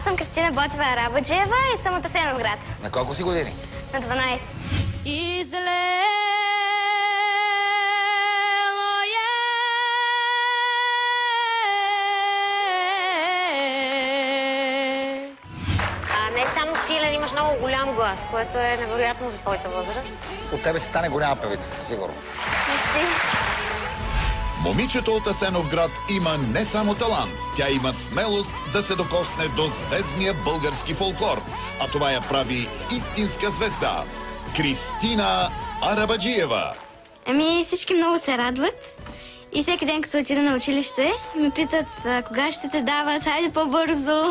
съм Кристина Ботева Арабаджиева и съм от Асеновград. На колко си години? На 12. Не само силен, имаш много голям глас, което е невероятно за твоята възраст. От тебе си стане голяма певица, със сигурност. Мерси. Момичето от Асеновград има не само талант, тя има смелост да се докосне до звездния български фолклор, а това я прави истинска звезда – Кристина Арабаджиева. Всички много се радват и всеки ден, като отида на училище, ми питат кога ще те дават, хайде по-бързо.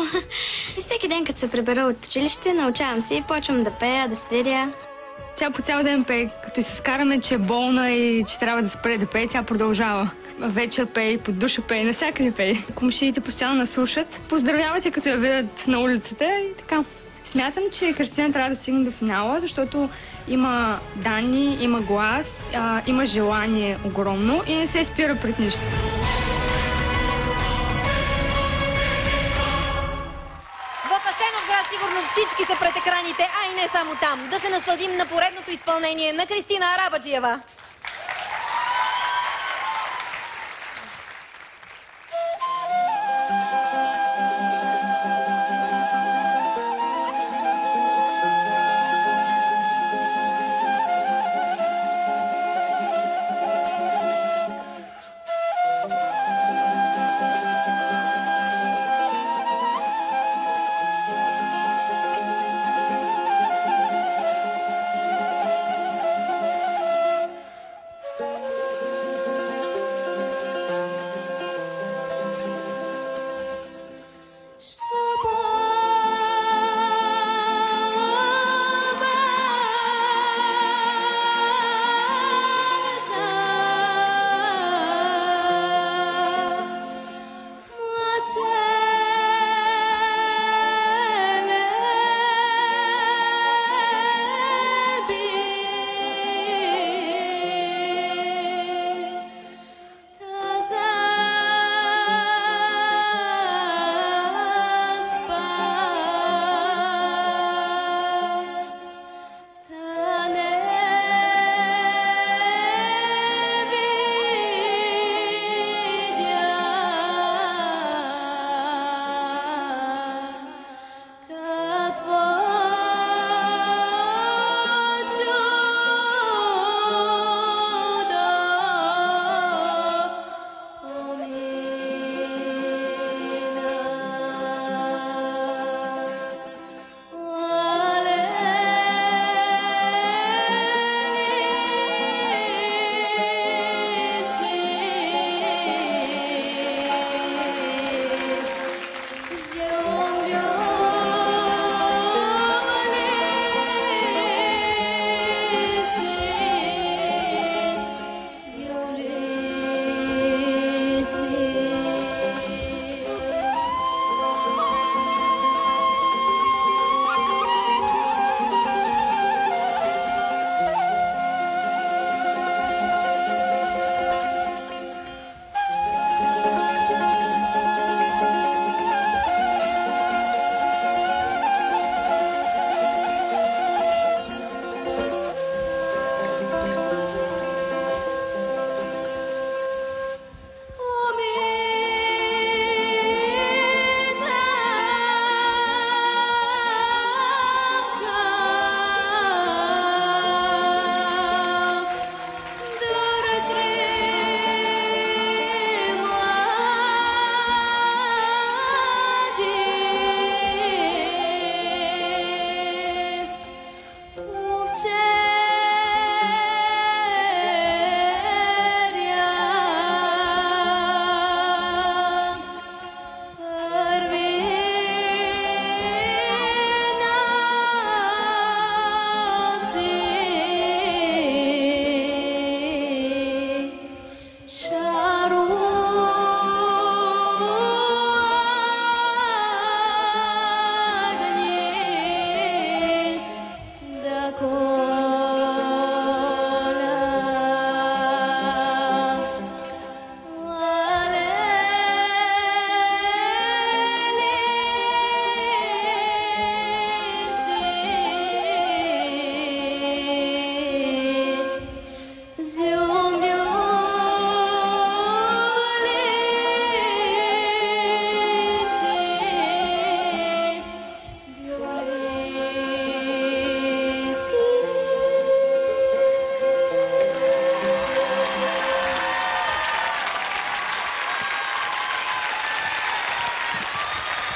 И всеки ден, като се прибера от училище, научавам се и почвам да пея, да свиря. Тя по цял ден пее, като и се скараме, че е болна и че трябва да спре да пее, тя продължава. Вечер пее, под душа пее, навсякъде пее. Комшиите постоянно наслушат, поздравяват я, като я видят на улицата и така. Смятам, че Кристина трябва да стигне до финала, защото има данни, има глас, има желание огромно и не се спира пред нищо. В Асеновград сигурно всички са пред екраните, а и не само там. Да се насладим на поредното изпълнение на Кристина Арабаджиева.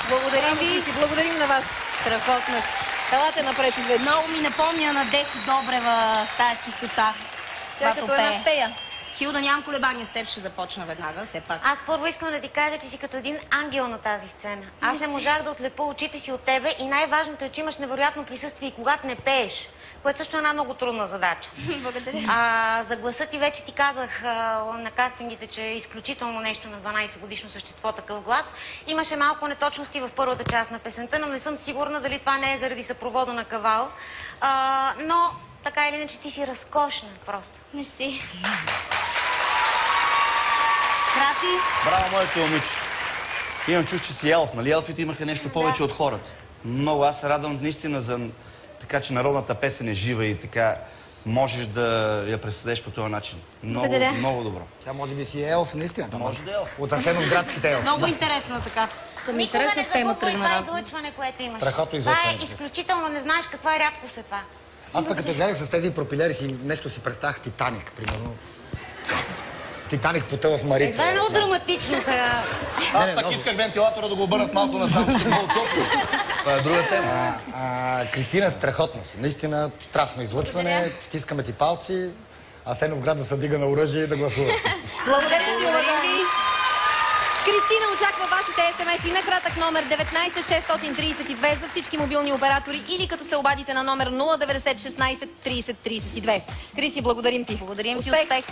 Благодарим ви. Благодарим на вас. Страхотна си. Елате напред и вече. Много ми напомня на Деси Добрева с тая чистота. Тя като една фея. Хилда, нямам колебания, с теб ще започна веднага, все пак. Аз първо искам да ти кажа, че си като един ангел на тази сцена. Аз не можах да отлепа очите си от тебе и най-важното е, че имаш невероятно присъствие и когато не пееш, което също е една много трудна задача. Благодаря. За гласа ти вече ти казах на кастингите, че е изключително нещо на 12-годишно същество такъв глас. Имаше малко неточности в първата част на песента, но не съм сигурна дали това не е заради съпровода на Кавал. Но така или иначе ти си разкошна просто. Мерси. Краси? Браво, моето момиче. Имам чувство, че си елф, нали? Елфите имаха нещо повече от хората. Много. Аз се радвам наистина за така, че народната песен е жива и така можеш да я представиш по този начин. Много, много добро. Тя може би си елф, наистина. Може да е елф. От Асеновградските елфи. Много интересна така. Никога не загубвай това излъчване, което имаш. Страхотно Това излъчване. е изключително, не знаеш каква е рядкост е това. Аз пък като гледах с тези пропилери си, нещо си представях Титаник, примерно. Титаник потъва в Марица. Това е много драматично сега. Аз пак исках вентилатора да го обърнат малко насам, че е много топло. Това е друга тема. Кристина, страхотна си. Наистина страшно излъчване. Стискаме ти палци. Асеновград да се дига на оръжие и да гласува. Благодаря ви, уважаеми. Кристина очаква вашите смс-и на кратък номер 19632 за всички мобилни оператори или като се обадите на номер 090 16 30 32. Криси, благодарим ти. Благодарим ти, успех.